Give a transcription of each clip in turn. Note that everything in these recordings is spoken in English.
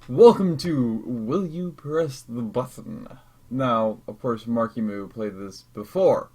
Welcome to Will You Press the Button? Now, of course, Marky Moo played this before,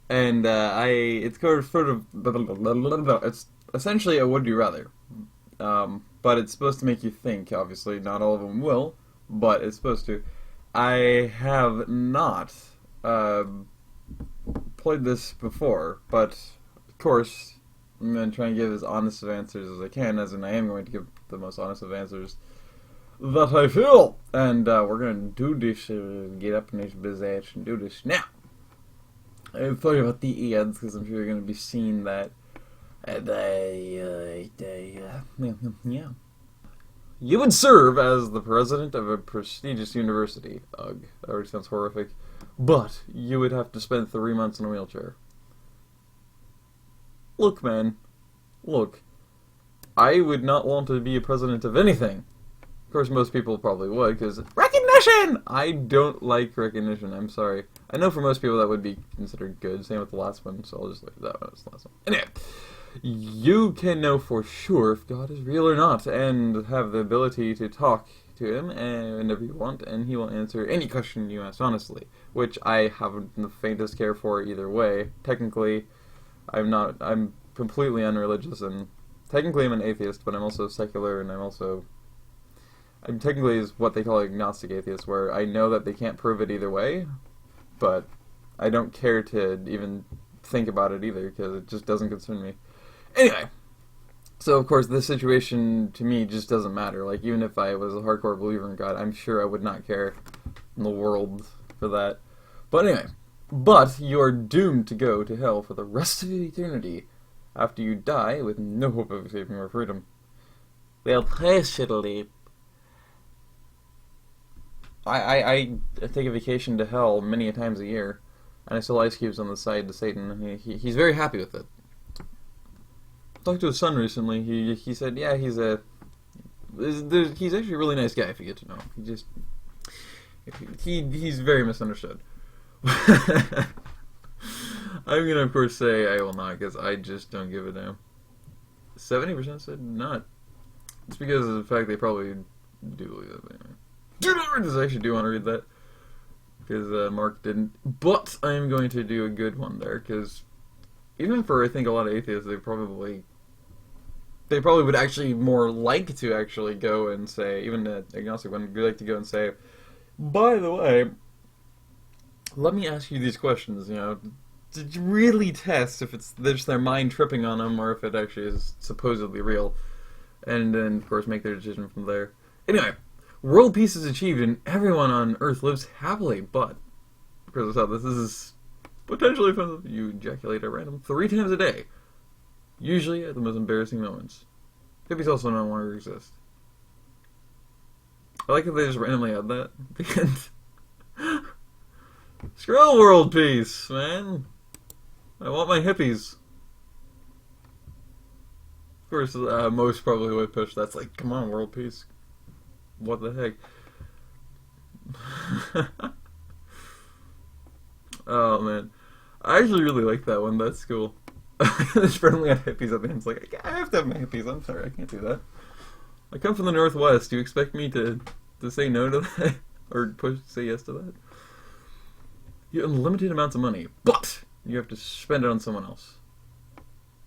and it's it's essentially a would you rather, but it's supposed to make you think. Obviously, not all of them will, but it's supposed to. I have not played this before, but of course, I'm going to try and give as honest of answers as I can, as in I am going to give the most honest of answers that I feel. And we're going to do this, get up in this bizash and do this now. I'm talking about the ads because I'm sure you're going to be seeing that. Yeah. You would serve as the president of a prestigious university. Ugh, that already sounds horrific. But you would have to spend 3 months in a wheelchair. Look, man. Look. I would not want to be a president of anything. Of course, most people probably would, because recognition! I don't like recognition, I'm sorry. I know for most people that would be considered good, same with the last one, so I'll just leave that one as the last one. Anyway, you can know for sure if God is real or not, and have the ability to talk to him whenever you want, and he will answer any question you ask honestly, which I haven't the faintest care for either way. Technically, I'm completely unreligious, and technically I'm an atheist, but I'm also secular, and I'm technically is what they call agnostic atheist, where I know that they can't prove it either way, but I don't care to even think about it either, because it just doesn't concern me. Anyway, so of course this situation to me just doesn't matter. Like, even if I was a hardcore believer in God, I'm sure I would not care in the world for that. But anyway, but you're doomed to go to hell for the rest of eternity after you die with no hope of escaping or freedom. Well, personally, I take a vacation to hell many times a year, and I sell ice cubes on the side to Satan. He's very happy with it. I talked to his son recently. He said, yeah, he's actually a really nice guy if you get to know him. He's very misunderstood. I'm gonna of course say I will not, because I just don't give a damn. 70% said not. It's because of the fact they probably do believe that. Anyway. I actually do want to read that, because Mark didn't. But I am going to do a good one there, because even for I think a lot of atheists, they probably would actually more like to actually go and say, even the agnostic one would like to go and say, by the way, let me ask you these questions, to really test if it's just their mind tripping on them or if it actually is supposedly real, and then of course make their decision from there. Anyway. World peace is achieved and everyone on Earth lives happily, but because this is potentially offensive. You ejaculate at random 3 times a day, usually at the most embarrassing moments. Hippies also no longer exist. I like that they just randomly add that because screw world peace, man. I want my hippies. Of course, most probably would push. That's like, come on, world peace. What the heck? Oh man, I actually really like that one. That's cool. It's friendly at hippies at the end. It's like, I have to have my hippies. I'm sorry, I can't do that. I come from the Northwest. Do you expect me to say no to that or say yes to that? You have unlimited amounts of money, but you have to spend it on someone else.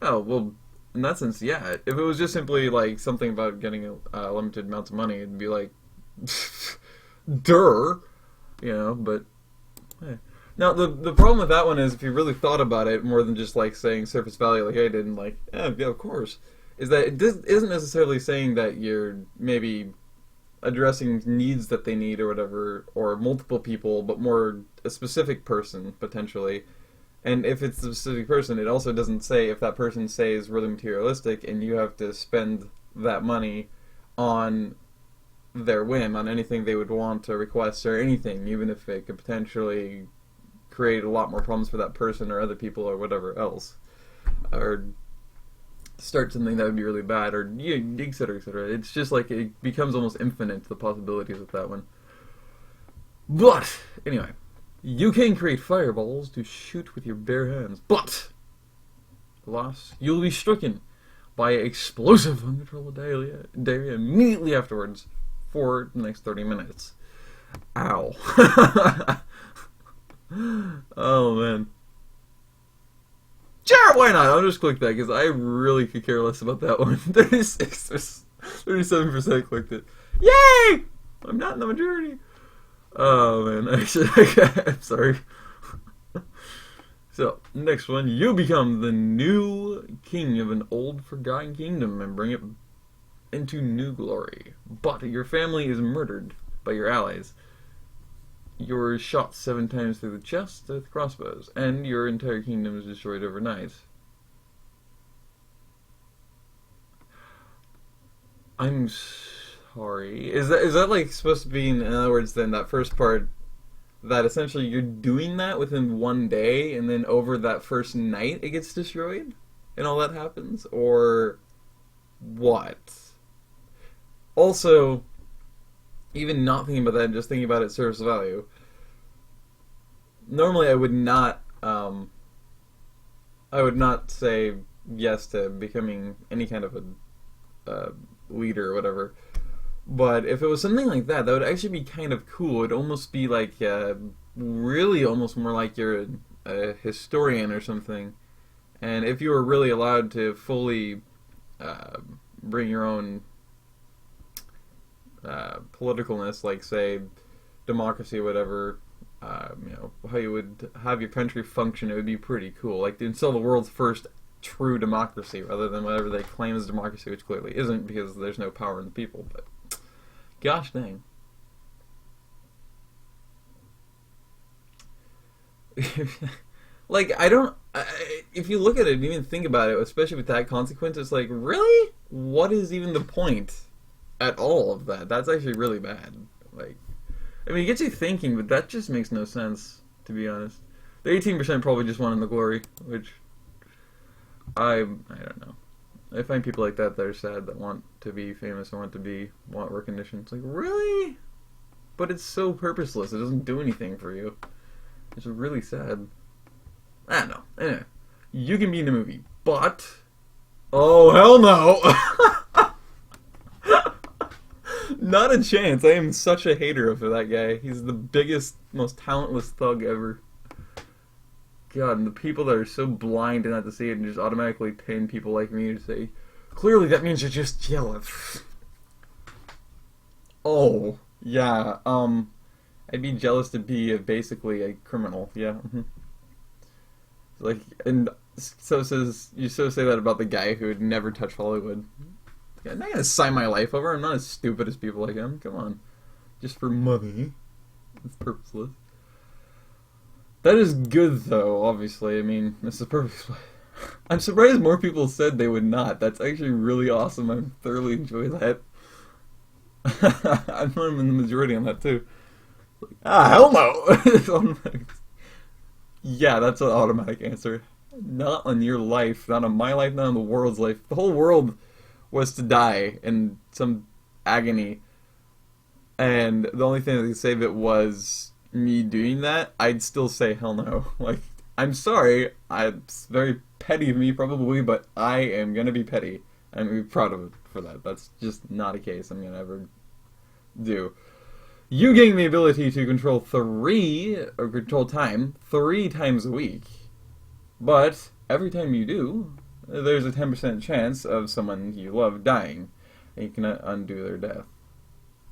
Oh well. In that sense, yeah. If it was just simply like something about getting limited amounts of money, it'd be like, but hey. Now the problem with that one is if you really thought about it more than just like saying surface value like I did and like, yeah, of course, is that it isn't necessarily saying that you're maybe addressing needs that they need or whatever, or multiple people, but more a specific person potentially. And if it's a specific person, it also doesn't say if that person, say, is really materialistic and you have to spend that money on their whim, on anything they would want to request or anything, even if it could potentially create a lot more problems for that person or other people or whatever else. Or start something that would be really bad, or et cetera, et cetera. It's just like it becomes almost infinite, the possibilities with that one. But, anyway. You can create fireballs to shoot with your bare hands, but, alas, you'll be stricken by explosive uncontrollable diarrhea immediately afterwards for the next 30 minutes. Ow. Oh, man. Sure, why not? I'll just click that, because I really could care less about that one. 37% clicked it. Yay! I'm not in the majority. Oh, man. Actually, I'm sorry. So, next one. You become the new king of an old, forgotten kingdom and bring it into new glory. But your family is murdered by your allies. You're shot 7 times through the chest with crossbows, and your entire kingdom is destroyed overnight. I'm sorry. Is that like supposed to be, in other words, then that first part, that essentially you're doing that within one day, and then over that first night it gets destroyed, and all that happens, or what? Also, even not thinking about that and just thinking about its surface value, normally I would not say yes to becoming any kind of a leader or whatever. But if it was something like that, that would actually be kind of cool. It'd almost be like, really almost more like you're a historian or something. And if you were really allowed to fully bring your own politicalness, like, say, democracy or whatever, you know, how you would have your country function, it would be pretty cool. Like, to install the world's first true democracy rather than whatever they claim is democracy, which clearly isn't because there's no power in the people, but gosh dang. Like, if you look at it and even think about it, especially with that consequence, it's like, really? What is even the point at all of that? That's actually really bad. Like, I mean, it gets you thinking, but that just makes no sense, to be honest. The 18% probably just wanted the glory, which I don't know. I find people like that are sad, that want to be famous or want recognition. It's like, really? But it's so purposeless. It doesn't do anything for you. It's really sad. I don't know. Anyway, you can be in the movie, but oh hell no! Not a chance. I am such a hater of that guy. He's the biggest, most talentless thug ever. God, and the people that are so blind and not to see it and just automatically pin people like me to say, clearly that means you're just jealous. Oh, yeah, I'd be jealous to be basically a criminal, yeah. Like, and so you say that about the guy who would never touch Hollywood. I'm not gonna sign my life over. I'm not as stupid as people like him. Come on. Just for money. It's purposeless. That is good, though, obviously. I mean, this is perfect. I'm surprised more people said they would not. That's actually really awesome. I thoroughly enjoy that. I'm in the majority on that, too. Hell no! Yeah, that's an automatic answer. Not on your life. Not on my life. Not on the world's life. The whole world was to die in some agony. And the only thing that could save it was me doing that. I'd still say hell no. Like, I'm sorry. It's very petty of me, probably, but I am gonna be petty. I'm gonna be proud of it for that. That's just not a case I'm gonna ever do. You gain the ability to control time 3 times a week. But every time you do, there's a 10% chance of someone you love dying. And you cannot undo their death.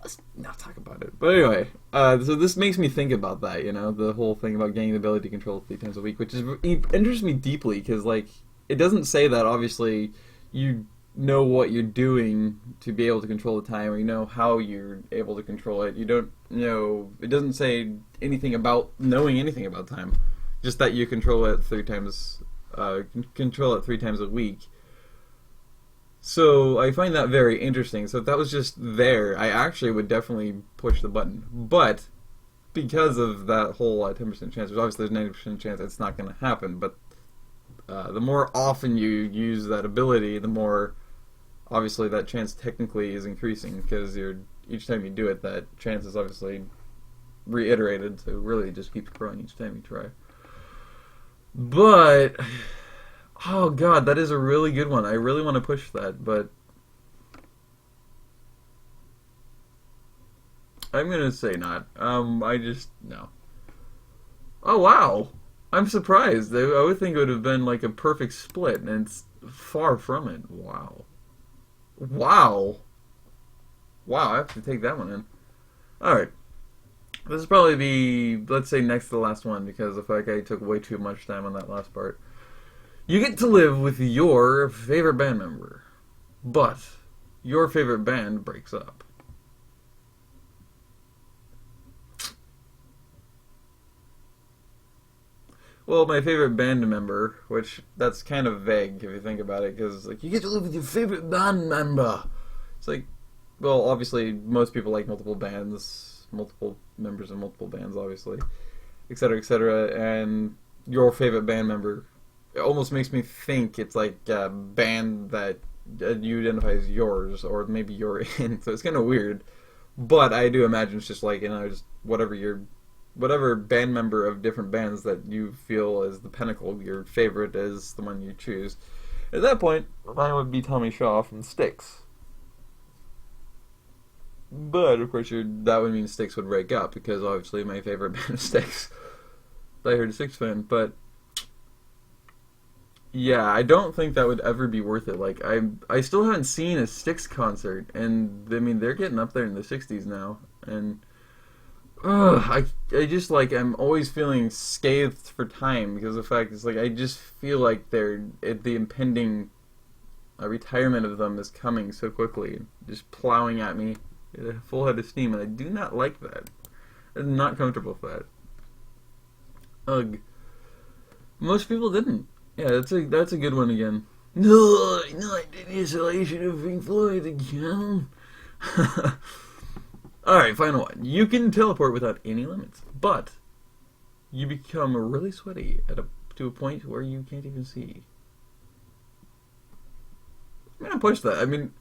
Let's not talk about it. But anyway, so this makes me think about that, you know, the whole thing about gaining the ability to control 3 times a week, which interests me deeply, because, like, it doesn't say that, obviously, you know what you're doing to be able to control the time, or you know how you're able to control it. You don't know, it doesn't say anything about knowing anything about time, just that you control it 3 times a week. So I find that very interesting. So if that was just there, I actually would definitely push the button. But because of that whole 10% chance, obviously there's 90% chance it's not going to happen. But the more often you use that ability, the more obviously that chance technically is increasing, because each time you do it, that chance is obviously reiterated. So really it just keeps growing each time you try. But oh god, that is a really good one. I really want to push that, but I'm gonna say not. I just no. Oh wow, I'm surprised. I would think it would have been like a perfect split, and it's far from it. Wow, wow, wow. I have to take that one in. All right, this will probably be, let's say, next to the last one because I feel like I took way too much time on that last part. You get to live with your favorite band member, but your favorite band breaks up. Well, my favorite band member, which that's kind of vague if you think about it, because like you get to live with your favorite band member. It's like, well, obviously most people like multiple bands, multiple members of multiple bands, obviously, etc., etc. And your favorite band member, it almost makes me think it's like a band that you identify as yours, or maybe you're in. So it's kind of weird, but I do imagine it's just like, you know, just whatever band member of different bands that you feel is the pinnacle, your favorite is the one you choose. At that point, mine would be Tommy Shaw from Styx. But, of course, that would mean Styx would break up, because obviously my favorite band is Styx. I heard a Styx fan, but yeah, I don't think that would ever be worth it. Like, I still haven't seen a Styx concert, and, I mean, they're getting up there in the 60s now, and I just, like, I'm always feeling scathed for time because the fact is, like, I just feel like the impending retirement of them is coming so quickly, just plowing at me at a full head of steam, and I do not like that. I'm not comfortable with that. Ugh. Most people didn't. Yeah, that's a good one again. No, not in isolation of Pink Floyd again. Alright, final one. You can teleport without any limits, but you become really sweaty to a point where you can't even see. I'm gonna push that. I mean,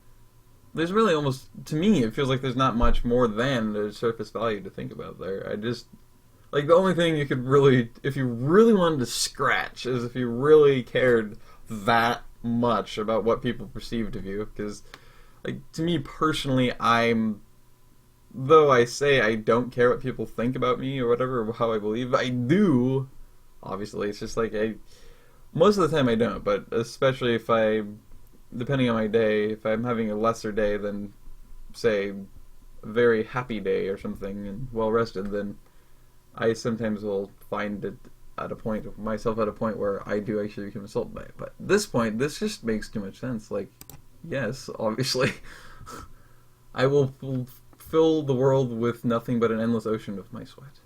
there's really almost, to me, it feels like there's not much more than the surface value to think about there. I just, like, the only thing you could really, if you really wanted to scratch, is if you really cared that much about what people perceived of you. Because, like, to me personally, though I say I don't care what people think about me or whatever, or how I believe, I do. Obviously, it's just like most of the time I don't, but especially if depending on my day, if I'm having a lesser day than, say, a very happy day or something and well rested, then I sometimes will find it myself at a point where I do actually become insulted by it. But at this point, this just makes too much sense. Like, yes, obviously, I will fill the world with nothing but an endless ocean of my sweat.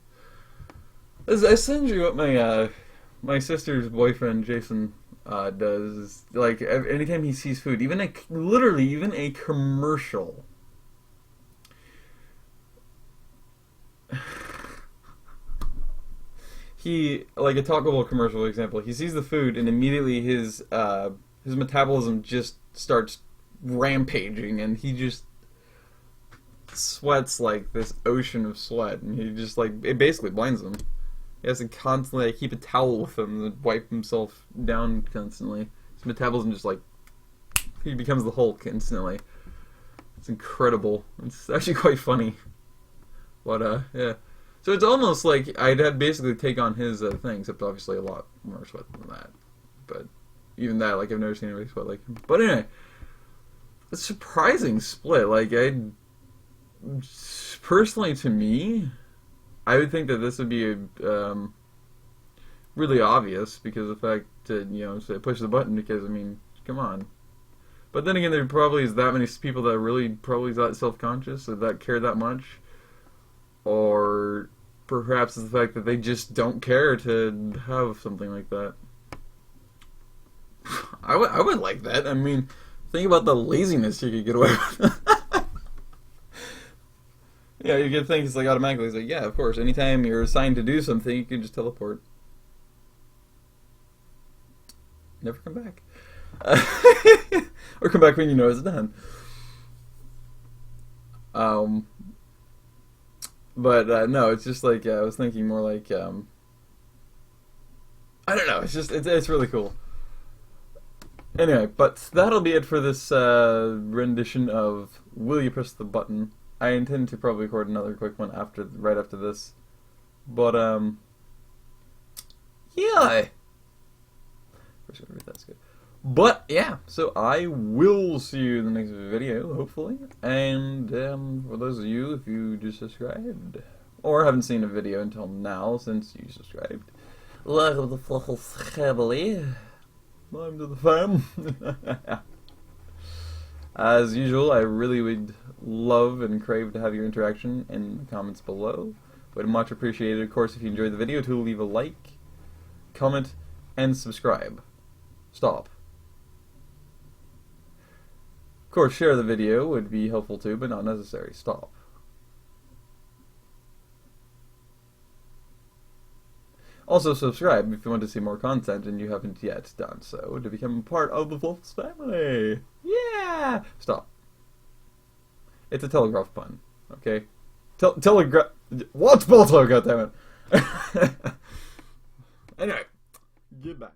I send you what my sister's boyfriend Jason does. Like, anytime he sees food, even a commercial. He, like a Taco Bell commercial, for example, he sees the food and immediately his metabolism just starts rampaging, and he just sweats like this ocean of sweat, and he just, like, it basically blinds him. He has to constantly, like, keep a towel with him and wipe himself down constantly. His metabolism just, like, he becomes the Hulk instantly. It's incredible. It's actually quite funny. But, yeah. So it's almost like I'd had basically take on his thing, except obviously a lot more sweat than that. But even that, like, I've never seen anybody sweat like him. But anyway, a surprising split. Like, personally, to me, I would think that this would be really obvious because of the fact that, you know, so push the button because, I mean, come on. But then again, there probably is that many people that really probably that self-conscious or that care that much. Or perhaps it's the fact that they just don't care to have something like that. I would like that. I mean, think about the laziness you could get away with. Yeah, you could think it's like automatically. It's like, yeah, of course. Anytime you're assigned to do something, you can just teleport. Never come back. Or come back when you know it's done. But no, it's just like I was thinking more like I don't know. It's just it's really cool. Anyway, but that'll be it for this rendition of Will You Press the Button? I intend to probably record another quick one right after this. But yeah. That's good. But yeah, so I will see you in the next video, hopefully. And for those of you, if you just subscribed or haven't seen a video until now since you subscribed, welcome to the full family. Welcome to the fam. As usual, I really would love and crave to have your interaction in the comments below. Would much appreciate it, of course, if you enjoyed the video, to leave a like, comment, and subscribe. Stop. Of course, share the video would be helpful too, but not necessary. Stop. Also, subscribe if you want to see more content and you haven't yet done so to become part of the Fluffs family. Yeah! Stop. It's a telegraph pun, okay? Telegraph. What's Balto, goddammit? Anyway, goodbye.